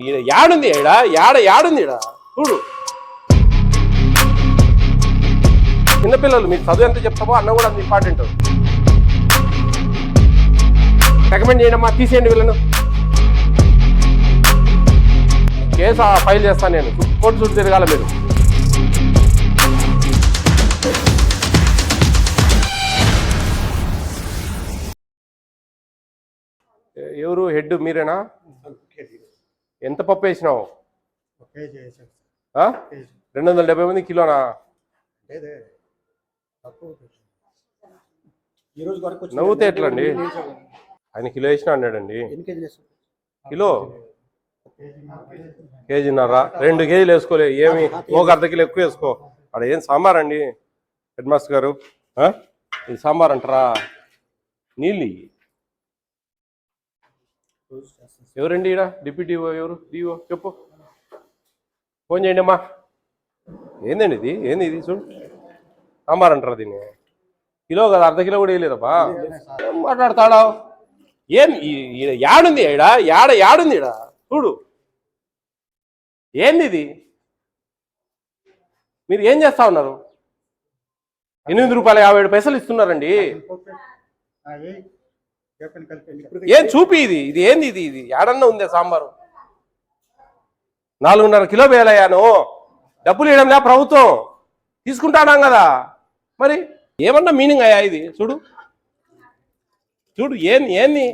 యాడుంది యాడుంది చూడు. చిన్నపిల్లలు మీరు చదువు ఎంత చెప్తామో అన్నం కూడా అంత ఇంపార్టెంట్. రికమెండ్ చేయడమ్మా, తీసేయండి వీళ్ళను. కేసు ఫైల్ చేస్తాను నేను, కోర్టు చుట్టూ తిరగాల మీరు. ఎవరు హెడ్ మీరేనా? ఎంత పప్పు వేసినావు? 270 మంది కిలోనా? నవ్వుతే ఎట్లండి? ఆయన కిలో వేసినా అన్నాడండి. కిలో కేజీన్నర, 2 కేజీలు వేసుకోలే. ఏమి ఒక అర్ధ కిలో ఎక్కువ వేసుకో. అక్కడ ఏం సాంబార్ అండి హెడ్ మాస్టర్ గారు? ఇది సాంబార్ అంటారా? నీళ్ళు ఎవరండి ఈడ? డిప్యూటీ ఎవరు? డిఓ చెప్పు, ఫోన్ చేయండి అమ్మా. ఏందండి ఇది? ఏంది ఇది? చూడు, సాంబార్ అంటారా దీన్ని? కిలో కదా, అర్ధ కిలో కూడా వేయలేదబ్బా. ఏం మాట్లాడతాడా? ఏం యాడుంది యాడుంది ఈడ? చూడు, ఏంది ఇది? మీరు ఏం చేస్తా ఉన్నారు? 8 రూపాయల 57 పైసలు ఇస్తున్నారండి. ఏం చూపి ఇది? ఇది ఏంది? ఇది ఏడన్నా ఉందే సాంబారు? 4.5 కిలో వేయాలయ్యాను. డబ్బులు ఇవ్వడంలే ప్రభుత్వం, తీసుకుంటాడాం కదా మరి. ఏమన్నా మీనింగ్ అయ్యా ఇది? చూడు చూడు, ఏంది?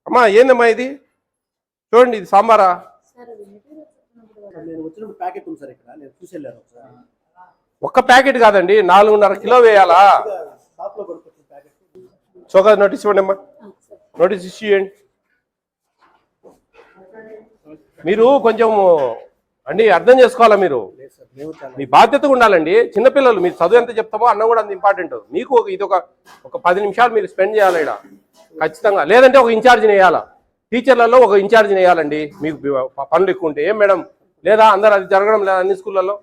అమ్మా ఏందమ్మా ఇది? చూడండి, ఇది సాంబారా? ఒక్క ప్యాకెట్ కాదండి, 4.5 కిలో వేయాలా? చోకా నోటీస్ ఇవ్వండి అమ్మా, నోటీస్ ఇష్యూ చేయండి. మీరు కొంచెం అండి అర్థం చేసుకోవాలా, మీరు మీ బాధ్యతగా ఉండాలండి. చిన్నపిల్లలు మీరు చదువు ఎంత చెప్తామో అన్నం కూడా అంత ఇంపార్టెంట్. మీకు ఇది ఒక 10 నిమిషాలు మీరు స్పెండ్ చేయాలి ఇక్కడ ఖచ్చితంగా. లేదంటే ఒక ఇన్ఛార్జిని వేయాలా, టీచర్లలో ఒక ఇన్ఛార్జిని వేయాలండి. మీకు పనులు ఎక్కువ ఉంటే. ఏం మేడం లేదా? అందరు అది జరగడం లేదా? అన్ని స్కూళ్ళల్లో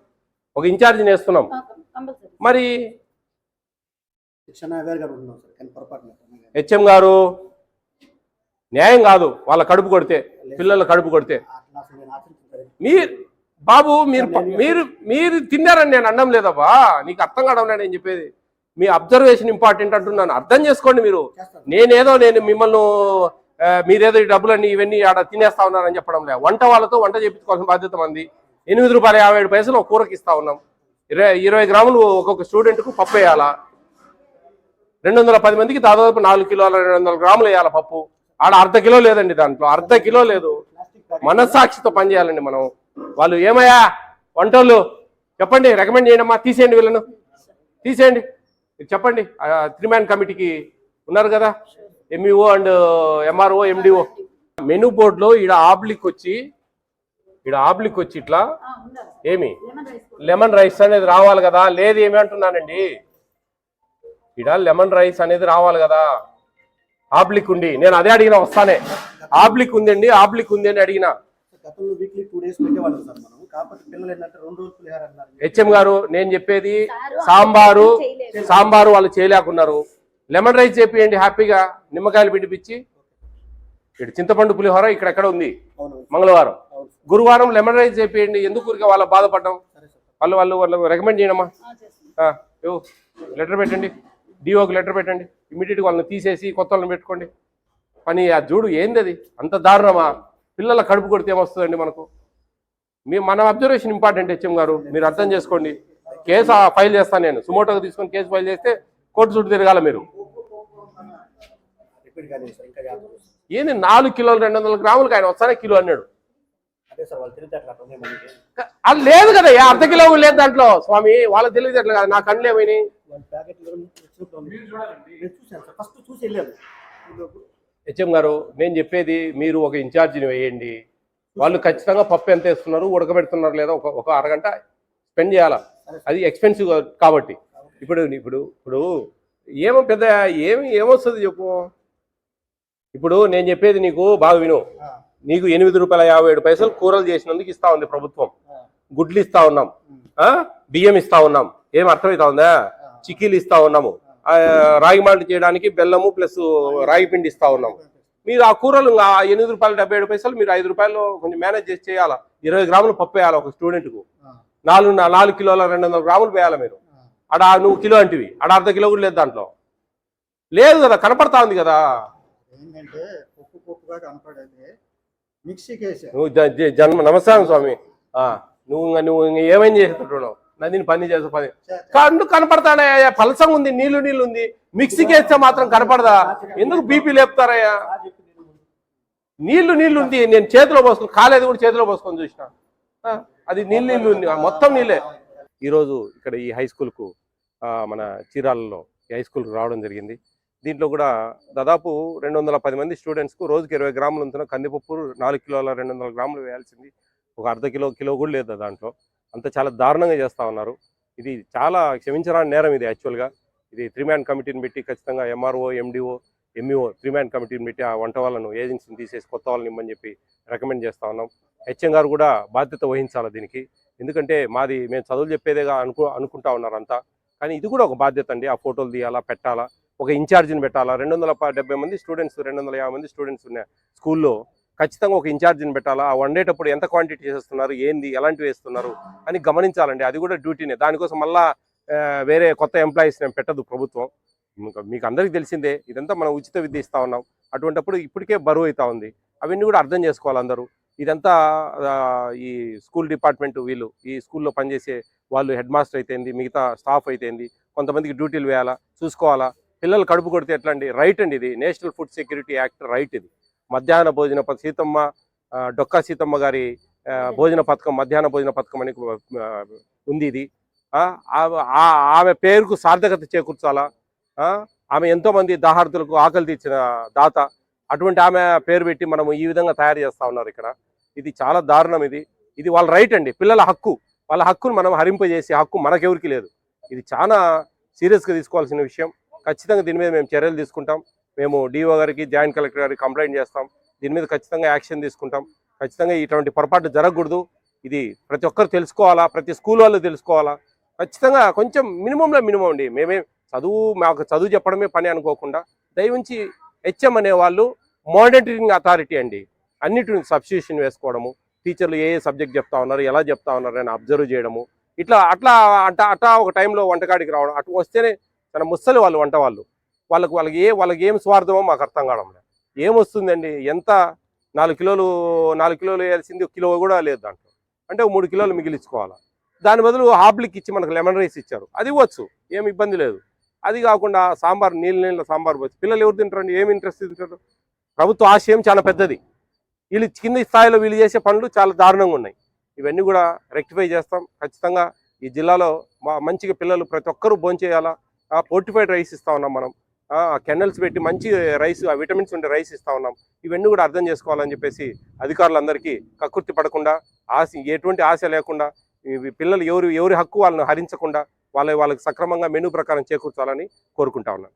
ఒక ఇన్ఛార్జిని వేస్తున్నాం. మరి హెచ్ఎం గారు న్యాయం కాదు వాళ్ళ కడుపు కొడితే, పిల్లల కడుపు కొడితే. బాబు మీరు తిన్నారని నేను అనడం లేదబ్బా, నీకు అర్థం కావడం లేదు నేను చెప్పేది. మీ అబ్జర్వేషన్ ఇంపార్టెంట్ అంటున్నాను, అర్థం చేసుకోండి మీరు. నేను మిమ్మల్ని మీరేదో ఈ డబ్బులన్నీ ఇవన్నీ ఆడ తినేస్తా ఉన్నారని చెప్పడం లేదు. వంట వాళ్ళతో వంట చేయించుకోవాల్సిన బాధ్యత మంది. 8 రూపాయల 57 పైసలు ఒక కూరకి ఇస్తా ఉన్నాం. 20 గ్రాములు ఒక్కొక్క స్టూడెంట్కు పప్పు వేయాలా. 210 మందికి దాదాపు 4 కిలోల 200 గ్రాములు వేయాలి పప్పు. ఆడ అర్ధ కిలో లేదండి, దాంట్లో అర్ధ కిలో లేదు. మనస్సాక్షితో పనిచేయాలండి మనం. వాళ్ళు ఏమయ్యా వంటలు చెప్పండి, రికమెండ్ చేయండి అమ్మా, తీసేయండి వీళ్ళను, తీసేయండి. చెప్పండి, 3 మ్యాన్ కమిటీకి ఉన్నారు కదా, MEO and MRO MDO. Menu బోర్డులో ఈడ ఆబ్లిక్ వచ్చి ఇట్లా ఏమి లెమన్ రైస్ అనేది రావాలి కదా. లేదు ఏమి అంటున్నానండి, ఈడ లెమన్ రైస్ అనేది రావాలి కదా. ఆబ్లిక్ ఉండి నేను అదే అడిగిన, వస్తానే ఆబ్లిక్ ఉందండి, ఆబ్లిక్ ఉంది అని అడిగిన. హెచ్ఎం గారు నేను చెప్పేది సాంబారు వాళ్ళు చేయలేకున్నారు. లెమన్ రైస్ చెప్పియండి హ్యాపీగా, నిమ్మకాయలు పిడిపించి. ఇటు చింతపండు పులిహోర ఇక్కడెక్కడ ఉంది మంగళవారం, గురువారం లెమన్ రైస్ చెప్పియండి. ఎందుకు ఊరికే వాళ్ళ బాధపడ్డాం? వాళ్ళు రికమెండ్ చేయడమ్మా. లెటర్ పెట్టండి, డిఓకి లెటర్ పెట్టండి. ఇమీడియట్గా వాళ్ళని తీసేసి కొత్త వాళ్ళని పెట్టుకోండి. పని అది చూడు, ఏంది అది? అంత దారుణమా? పిల్లల కడుపు కొడితే ఏమొస్తుందండి మనకు? మన అబ్జర్వేషన్ ఇంపార్టెంట్ హెచ్ఎం గారు, మీరు అర్థం చేసుకోండి. కేసు ఫైల్ చేస్తాను నేను, సుమోటోగా తీసుకొని కేసు ఫైల్ చేస్తే కోర్టు చుట్టూ తిరగాల మీరు. ఏంది 4 కిలోలు 200 గ్రాములకు ఆయన వస్తానే కిలో అన్నాడు. అది లేదు కదా, అర్ధ కిలో లేదు దాంట్లో. స్వామి వాళ్ళకి తెలియదు అట్లా కదా, నా కళ్ళు ఏమైనాయి? హెచ్ఎం గారు నేను చెప్పేది, మీరు ఒక ఇన్ఛార్జిని వేయండి. వాళ్ళు ఖచ్చితంగా పప్పు ఎంత వేస్తున్నారు, ఉడకబెడుతున్నారు లేదా ఒక అరగంట స్పెండ్ చేయాలా. అది ఎక్స్పెన్సివ్ కాబట్టి. ఇప్పుడు ఏమో పెద్ద ఏమొస్తుంది చెప్పు. ఇప్పుడు నేను చెప్పేది నీకు బాగా విను. నీకు 8 రూపాయల 57 పైసలు కూరలు చేసినందుకు ఇస్తా ఉంది ప్రభుత్వం. గుడ్లు ఇస్తా ఉన్నాం, బియ్యం ఇస్తా ఉన్నాం. ఏం అర్థమవుతా ఉందా? చిక్కీలు ఇస్తా ఉన్నాము. రాగి మాల్ట్ చేయడానికి బెల్లము ప్లస్ రాగి పిండి ఇస్తా ఉన్నాం. మీరు ఆ కూరలు ₹8.77 మీరు ₹5 కొంచెం మేనేజ్ చేసి చేయాలా. 20 గ్రాములు పప్పు వేయాలి ఒక స్టూడెంట్కు. 4 కిలోల 200 గ్రాములు వేయాలి మీరు. అడ నువ్వు కిలో అంటివి, అడ అర్ధ కిలో కూడా లేదు దాంట్లో. లేదు కదా, కనపడతా ఉంది కదా. ఏంటంటే పప్పుగా కనపడేది మిక్సీకేసి నువ్వు నమస్కారం స్వామి. నువ్వు ఏమేం చేసేటట్టున్నావు? నదిని పని చేసే పని కళ్ళు కనపడతాడా? పలసంగా ఉంది, నీళ్లు ఉంది. మిక్సీకి వేస్తే మాత్రం కనపడదా? ఎందుకు బీపీ లేపుతారయ్యా? నీళ్లు ఉంది. నేను చేతిలో పోసుకొని కాలేదు కూడా చేతిలో పోసుకొని చూసిన, అది నీళ్ళు ఉంది, మొత్తం నీళ్ళే. ఈరోజు ఇక్కడ ఈ హై స్కూల్కు మన చీరాలలో ఈ హై స్కూల్కి రావడం జరిగింది. దీంట్లో కూడా దాదాపు 210 మంది స్టూడెంట్స్కు రోజుకి 20 గ్రాములు ఉంటున్న కందిపప్పు 4 కిలోల 200 గ్రాములు వేయాల్సింది ఒక అర్ధ కిలో కూడా లేదు దాంట్లో. అంత చాలా దారుణంగా చేస్తూ ఉన్నారు. ఇది చాలా క్షమించరాని నేరం. ఇది యాక్చువల్గా ఇది 3 మ్యాన్ కమిటీని పెట్టి ఖచ్చితంగా ఎంఆర్ఓ, ఎండిఓ, ఎంఈఓ 3 మ్యాన్ కమిటీని పెట్టి ఆ వంట వాళ్ళను ఏజెన్సీని తీసేసి కొత్త వాళ్ళని ఇమ్మని చెప్పి రికమెండ్ చేస్తూ ఉన్నాం. హెచ్ఎం గారు కూడా బాధ్యత వహించాలి దీనికి. ఎందుకంటే మేము చదువులు చెప్పేదేగా అనుకుంటా ఉన్నారు అంతా, కానీ ఇది కూడా ఒక బాధ్యత అండి. ఆ ఫోటోలు తీయాలా, పెట్టాలా, ఒక ఇన్ఛార్జిని పెట్టాలా. 270 మంది స్టూడెంట్స్ 250 మంది స్టూడెంట్స్ ఉన్న స్కూల్లో ఖచ్చితంగా ఒక ఇన్ఛార్జిని పెట్టాలా. ఆ వండేటప్పుడు ఎంత క్వాంటిటీ చేస్తున్నారు, ఏంది, ఎలాంటివి వేస్తున్నారు అని గమనించాలండి. అది కూడా డ్యూటీనే. దానికోసం మళ్ళా వేరే కొత్త ఎంప్లాయీస్ నేను పెట్టదు ప్రభుత్వం. మీకు అందరికీ తెలిసిందే, ఇదంతా మనం ఉచిత విద్య ఇస్తా ఉన్నాం. అటువంటిప్పుడు ఇప్పటికే బరువు అవుతా ఉంది. అవన్నీ కూడా అర్థం చేసుకోవాలి అందరూ. ఇదంతా ఈ స్కూల్ డిపార్ట్మెంట్ వీళ్ళు ఈ స్కూల్లో పనిచేసే వాళ్ళు, హెడ్ మాస్టర్ అయితేంది, మిగతా స్టాఫ్ అయితేంది, కొంతమందికి డ్యూటీలు వేయాలా, చూసుకోవాలా. పిల్లలు కడుపు కొడితే ఎట్లా అండి? రైట్ అండి, ఇది national food security act right. ఇది మధ్యాహ్న భోజన సీతమ్మ డొక్కా సీతమ్మ గారి భోజన పథకం, మధ్యాహ్న భోజన పథకం అని ఉంది. ఇది ఆమె పేరుకు సార్థకత చేకూర్చాలా. ఆమె ఎంతోమంది దాహార్తులకు ఆకలి తీర్చిన దాత. అటువంటి ఆమె పేరు పెట్టి మనము ఈ విధంగా తయారు చేస్తూ ఉన్నారు ఇక్కడ. ఇది చాలా దారుణం. ఇది వాళ్ళ రైట్ అండి, పిల్లల హక్కు. వాళ్ళ హక్కును మనం హరింపజేసే హక్కు మనకెవరికి లేదు. ఇది చాలా సీరియస్గా తీసుకోవాల్సిన విషయం. ఖచ్చితంగా దీని మీద మేము చర్యలు తీసుకుంటాం. మేము డిఓ గారికి, జాయింట్ కలెక్టర్ గారికి కంప్లైంట్ చేస్తాం. దీని మీద ఖచ్చితంగా యాక్షన్ తీసుకుంటాం. ఖచ్చితంగా ఇటువంటి పొరపాటు జరగకూడదు. ఇది ప్రతి ఒక్కరు తెలుసుకోవాలా, ప్రతి స్కూల్ వాళ్ళు తెలుసుకోవాలా. ఖచ్చితంగా కొంచెం మినిమంలో మినిమం అండి. మాకు చదువు చెప్పడమే పని అనుకోకుండా దయవుంచి హెచ్ఎం అనేవాళ్ళు మానిటరింగ్ అథారిటీ అండి. అన్నిటిని సబ్స్టిట్యూషన్ వేసుకోవడము, టీచర్లు ఏ సబ్జెక్ట్ చెప్తా ఉన్నారు, ఎలా చెప్తా ఉన్నారు అని అబ్జర్వ్ చేయడము, అట్లా ఒక టైంలో వంటకాడికి రావడం. అటు వస్తేనే తన ముసలి వాళ్ళు వంట వాళ్ళకి ఏం స్వార్థమో మాకు అర్థం కావడం లేదు. ఏమొస్తుందండి? ఎంత 4 కిలోలు వేయాల్సింది 1 కిలో కూడా లేదు దాంట్లో. అంటే 3 కిలోలు మిగిలించుకోవాలి. దాని బదులు హాబ్లిక్ ఇచ్చి మనకు లెమన్ రైస్ ఇచ్చారు, అది ఇవ్వచ్చు, ఏమి ఇబ్బంది లేదు. అది కాకుండా సాంబార్, నీళ్ళ సాంబార్ పోసి పిల్లలు ఎవరు తింటారండి? ఏమి ఇంట్రెస్ట్ తింటారు? ప్రభుత్వ ఆశయం చాలా పెద్దది. వీళ్ళు కింది స్థాయిలో వీళ్ళు చేసే పనులు చాలా దారుణంగా ఉన్నాయి. ఇవన్నీ కూడా రెక్టిఫై చేస్తాం. ఖచ్చితంగా ఈ జిల్లాలో మంచిగా పిల్లలు ప్రతి ఒక్కరూ భోంచేయాలా. ఫోర్టిఫైడ్ రైస్ ఇస్తా ఉన్నాం మనం. కెన్నల్స్ పెట్టి మంచి రైస్, విటమిన్స్ ఉండే రైస్ ఇస్తా ఉన్నాం. ఇవన్నీ కూడా అర్థం చేసుకోవాలని చెప్పేసి అధికారులందరికీ కక్కుర్తి పడకుండా, ఎటువంటి ఆశ లేకుండా, పిల్లలు ఎవరి హక్కు వాళ్ళని హరించకుండా వాళ్ళకి సక్రమంగా మెనూ ప్రకారం చేకూర్చాలని కోరుకుంటా ఉన్నాను.